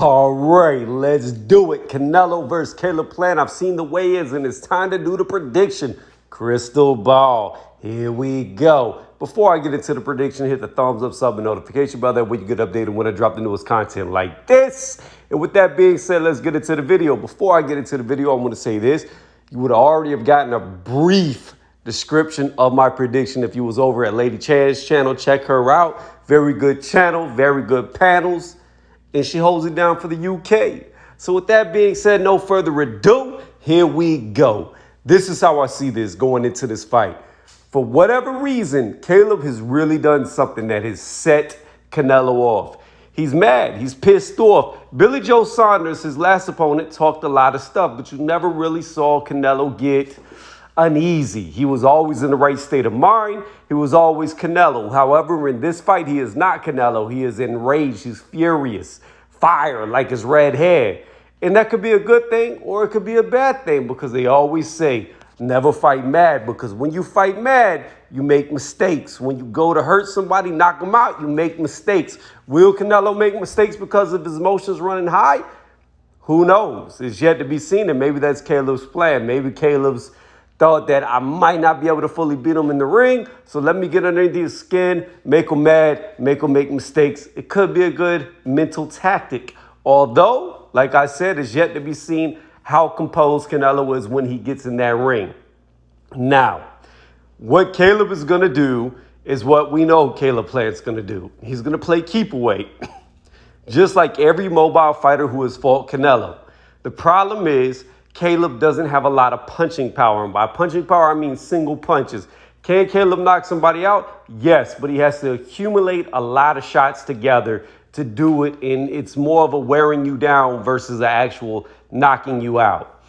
All right, let's do it. Canelo versus Caleb Plant. I've seen the weigh-ins and it's time to do the prediction. Crystal ball. Here we go. Before I get into the prediction, hit the thumbs up, sub, and notification bell. That way you get updated when I drop the newest content like this. And with that being said, let's get into the video. Before I get into the video, I want to say this. You would already have gotten a brief description of my prediction if you was over at Lady Chan's channel. Check her out. Very good channel, very good panels. And she holds it down for the UK. So with that being said, no further ado, here we go. This is how I see this going into this fight. For whatever reason, Caleb has really done something that has set Canelo off. He's mad. He's pissed off. Billy Joe Saunders, his last opponent, talked a lot of stuff, but you never really saw Canelo get uneasy. He was always in the right state of mind. He was always Canelo. However, in this fight, he is not Canelo. He is enraged. He's furious. Fire like his red hair. And that could be a good thing or it could be a bad thing because they always say, never fight mad, because when you fight mad, you make mistakes. When you go to hurt somebody, knock them out, you make mistakes. Will Canelo make mistakes because of his emotions running high? Who knows? It's yet to be seen, and maybe that's Caleb's plan. Maybe Caleb's thought that I might not be able to fully beat him in the ring, so let me get underneath his skin, make him mad, make him make mistakes. It could be a good mental tactic. Although, like I said, it's yet to be seen how composed Canelo is when he gets in that ring. Now, what Caleb is going to do is what we know Caleb Plant's going to do. He's going to play keep away, just like every mobile fighter who has fought Canelo. The problem is, Caleb doesn't have a lot of punching power. And by punching power, I mean single punches. Can Caleb knock somebody out? Yes, but he has to accumulate a lot of shots together to do it. And it's more of a wearing you down versus an actual knocking you out.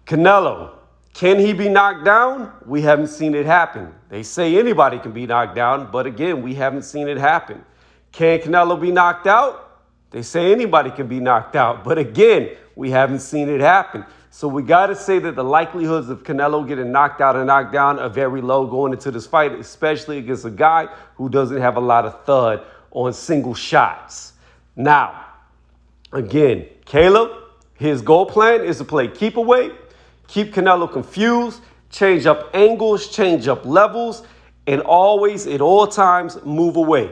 Canelo, can he be knocked down? We haven't seen it happen. They say anybody can be knocked down, but again, we haven't seen it happen. Can Canelo be knocked out? They say anybody can be knocked out, but again, we haven't seen it happen. So we got to say that the likelihoods of Canelo getting knocked out and knocked down are very low going into this fight, especially against a guy who doesn't have a lot of thud on single shots. Now, again, Caleb, his goal plan is to play keep away, keep Canelo confused, change up angles, change up levels, and always, at all times, move away.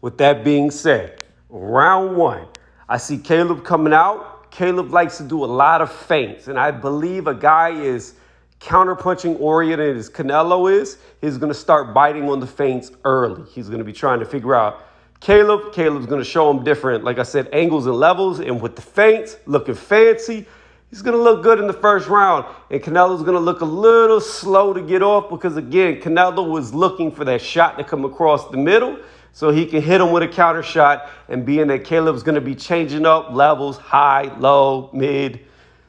With that being said, round one, I see Caleb coming out. Caleb likes to do a lot of feints, and I believe a guy is counterpunching oriented as Canelo is. He's going to start biting on the feints early. He's going to be trying to figure out Caleb's going to show him different, like I said, angles and levels, and with the feints, looking fancy, he's going to look good in the first round, and Canelo's going to look a little slow to get off because, again, Canelo was looking for that shot to come across the middle, so he can hit him with a counter shot, and being that Caleb's going to be changing up levels, high, low, mid,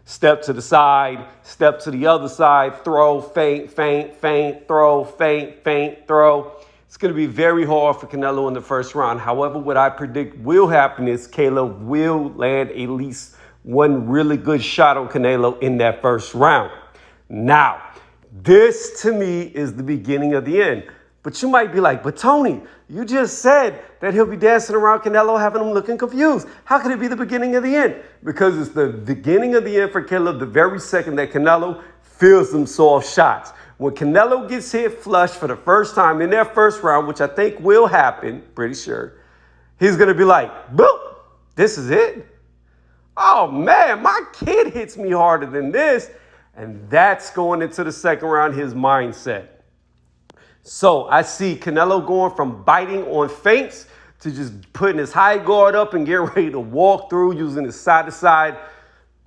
step to the side, step to the other side, throw, feint, feint, feint, throw, feint, feint, throw. It's going to be very hard for Canelo in the first round. However, what I predict will happen is Caleb will land at least one really good shot on Canelo in that first round. Now, this to me is the beginning of the end. But you might be like, but Tony, you just said that he'll be dancing around Canelo, having him looking confused. How could it be the beginning of the end? Because it's the beginning of the end for Caleb the very second that Canelo feels some soft shots. When Canelo gets hit flush for the first time in that first round, which I think will happen, pretty sure, he's going to be like, boop, this is it? Oh, man, my kid hits me harder than this. And that's going into the second round, his mindset. So I see Canelo going from biting on feints to just putting his high guard up and getting ready to walk through using his side-to-side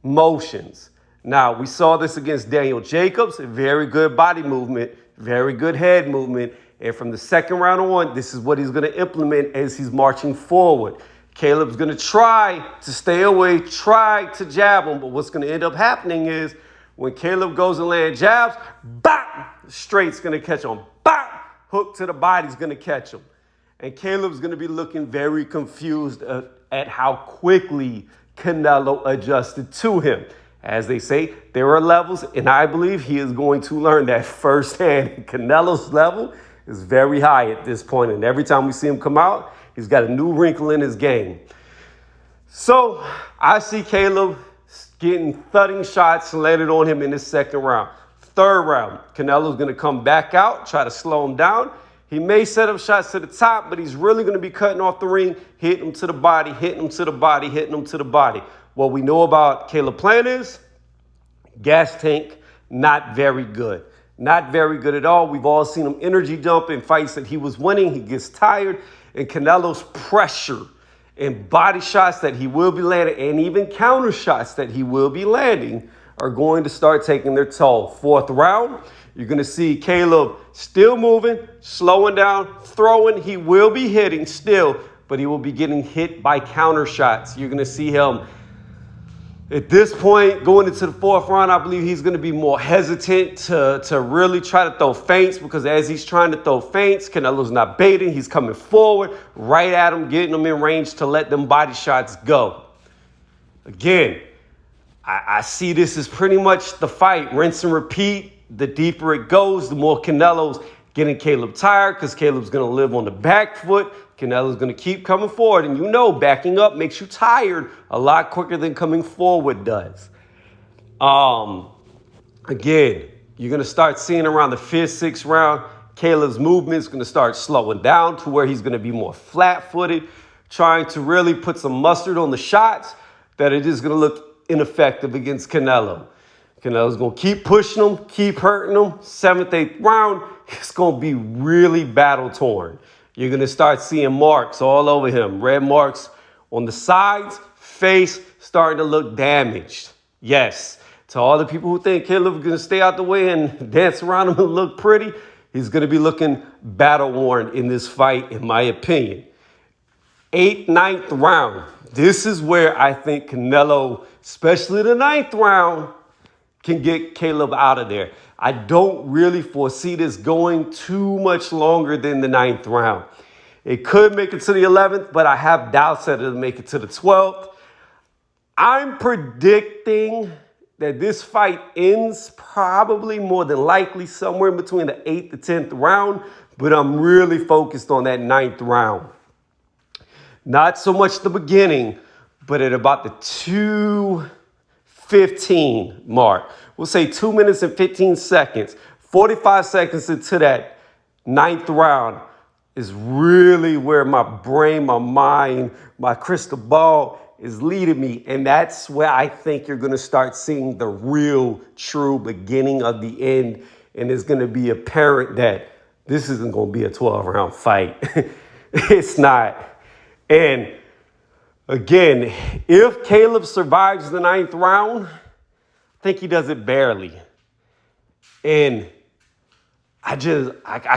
motions. Now, we saw this against Daniel Jacobs, very good body movement, very good head movement. And from the second round on, this is what he's going to implement as he's marching forward. Caleb's going to try to stay away, try to jab him, but what's going to end up happening is when Caleb goes and land jabs, bop, straight's going to catch him. Bop, hook to the body's going to catch him. And Caleb's going to be looking very confused at how quickly Canelo adjusted to him. As they say, there are levels, and I believe he is going to learn that firsthand. Canelo's level is very high at this point, and every time we see him come out, he's got a new wrinkle in his game. So I see Caleb getting thudding shots landed on him in the second round. Third round, Canelo's going to come back out, try to slow him down. He may set up shots to the top, but he's really going to be cutting off the ring, hitting him to the body, hitting him to the body, hitting him to the body. What we know about Caleb Plant is gas tank, not very good. Not very good at all. We've all seen him energy dump in fights that he was winning. He gets tired, and Canelo's pressure and body shots that he will be landing and even counter shots that he will be landing are going to start taking their toll. Fourth round, you're going to see Caleb still moving, slowing down, throwing. He will be hitting still, but he will be getting hit by counter shots. You're going to see him at this point, going into the fourth round, I believe he's going to be more hesitant to really try to throw feints, because as he's trying to throw feints, Canelo's not baiting. He's coming forward right at him, getting him in range to let them body shots go. Again, I see this as pretty much the fight. Rinse and repeat. The deeper it goes, the more Canelo's getting Caleb tired, because Caleb's going to live on the back foot. Canelo's going to keep coming forward. And you know, backing up makes you tired a lot quicker than coming forward does. Again, you're going to start seeing around the fifth, sixth round, Caleb's movement is going to start slowing down to where he's going to be more flat-footed, trying to really put some mustard on the shots that are just going to look ineffective against Canelo. Canelo's going to keep pushing him, keep hurting him. Seventh, eighth round, it's going to be really battle-torn. You're going to start seeing marks all over him. Red marks on the sides, face starting to look damaged. Yes, to all the people who think Caleb is going to stay out the way and dance around him and look pretty, he's going to be looking battle-worn in this fight, in my opinion. Eighth, ninth round. This is where I think Canelo, especially the ninth round, can get Caleb out of there. I don't really foresee this going too much longer than the ninth round. It could make it to the 11th, but I have doubts that it'll make it to the 12th. I'm predicting that this fight ends probably more than likely somewhere in between the 8th to 10th round, but I'm really focused on that ninth round. Not so much the beginning, but at about the 2:15 mark. We'll say 2 minutes and 15 seconds. 45 seconds into that ninth round is really where my brain, my mind, my crystal ball is leading me. And that's where I think you're going to start seeing the real, true beginning of the end. And it's going to be apparent that this isn't going to be a 12-round fight. It's not. And again, if Caleb survives the ninth round, I think he does it barely. And I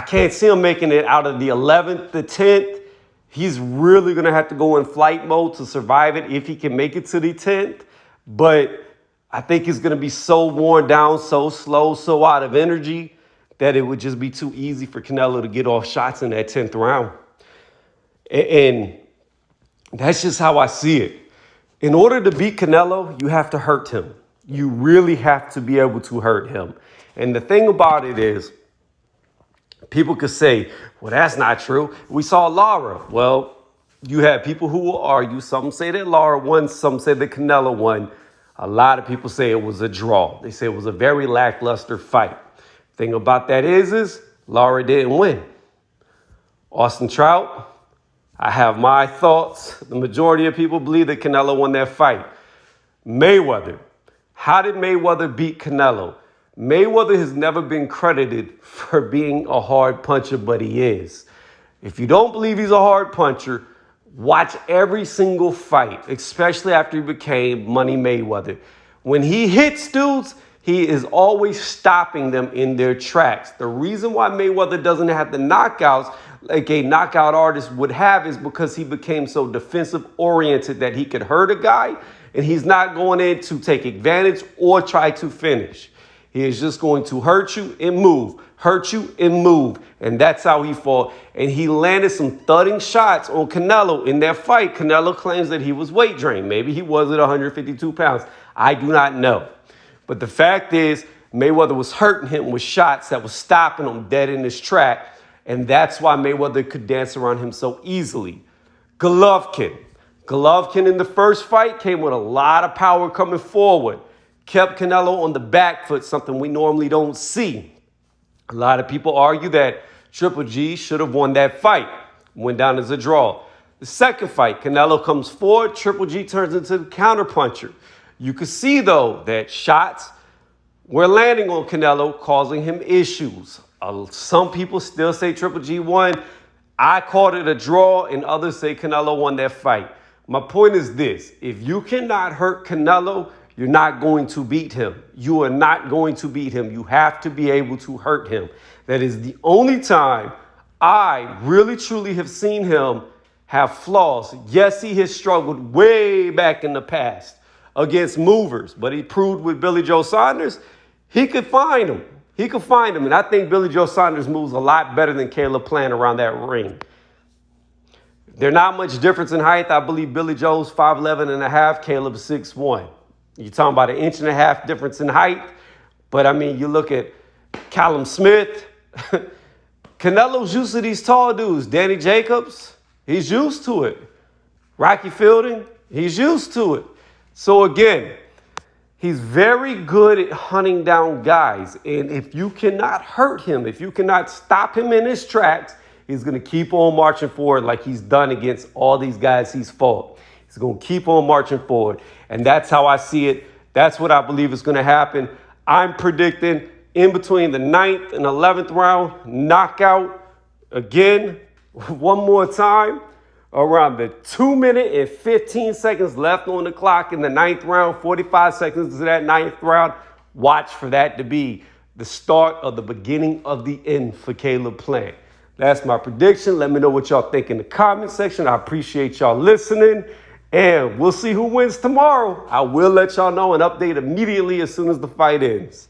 can't see him making it out of the 11th, the 10th. He's really going to have to go in flight mode to survive it if he can make it to the 10th. But I think he's going to be so worn down, so slow, so out of energy that it would just be too easy for Canelo to get off shots in that 10th round. And that's just how I see it. In order to beat Canelo, you have to hurt him. You really have to be able to hurt him. And the thing about it is, people could say, well, that's not true. We saw Lara. Well, you have people who will argue. Some say that Lara won. Some say that Canelo won. A lot of people say it was a draw. They say it was a very lackluster fight. Thing about that is Lara didn't win. Austin Trout, I have my thoughts. The majority of people believe that Canelo won that fight. Mayweather. How did Mayweather beat Canelo? Mayweather has never been credited for being a hard puncher, but he is. If you don't believe he's a hard puncher, watch every single fight, especially after he became Money Mayweather. When he hits dudes, he is always stopping them in their tracks. The reason why Mayweather doesn't have the knockouts like a knockout artist would have is because he became so defensive oriented that he could hurt a guy and he's not going in to take advantage or try to finish. He is just going to hurt you and move, hurt you and move. And that's how he fought. And he landed some thudding shots on Canelo in that fight. Canelo claims that he was weight drained. Maybe he was at 152 pounds. I do not know. But the fact is, Mayweather was hurting him with shots that was stopping him dead in his track. And that's why Mayweather could dance around him so easily. Golovkin. Golovkin in the first fight came with a lot of power coming forward. Kept Canelo on the back foot, something we normally don't see. A lot of people argue that Triple G should have won that fight. Went down as a draw. The second fight, Canelo comes forward, Triple G turns into the counterpuncher. You could see, though, that shots were landing on Canelo, causing him issues. Some people still say Triple G won. I called it a draw, and others say Canelo won that fight. My point is this. If you cannot hurt Canelo, you're not going to beat him. You are not going to beat him. You have to be able to hurt him. That is the only time I really, truly have seen him have flaws. Yes, he has struggled way back in the past against movers, but he proved with Billy Joe Saunders, he could find him. He could find him. And I think Billy Joe Saunders moves a lot better than Caleb Plant around that ring. They're not much difference in height. I believe Billy Joe's 5'11 and a half, Caleb's 6'1". You're talking about an inch and a half difference in height. But, I mean, you look at Callum Smith. Canelo's used to these tall dudes. Danny Jacobs, he's used to it. Rocky Fielding, he's used to it. So, again, he's very good at hunting down guys. And if you cannot hurt him, if you cannot stop him in his tracks, he's going to keep on marching forward like he's done against all these guys he's fought. He's going to keep on marching forward. And that's how I see it. That's what I believe is going to happen. I'm predicting in between the 9th and 11th round, knockout again, one more time, around the 2 minute and 15 seconds left on the clock in the 9th round, 45 seconds to that 9th round. Watch for that to be the start of the beginning of the end for Caleb Plant. That's my prediction. Let me know what y'all think in the comment section. I appreciate y'all listening. And we'll see who wins tomorrow. I will let y'all know and update immediately as soon as the fight ends.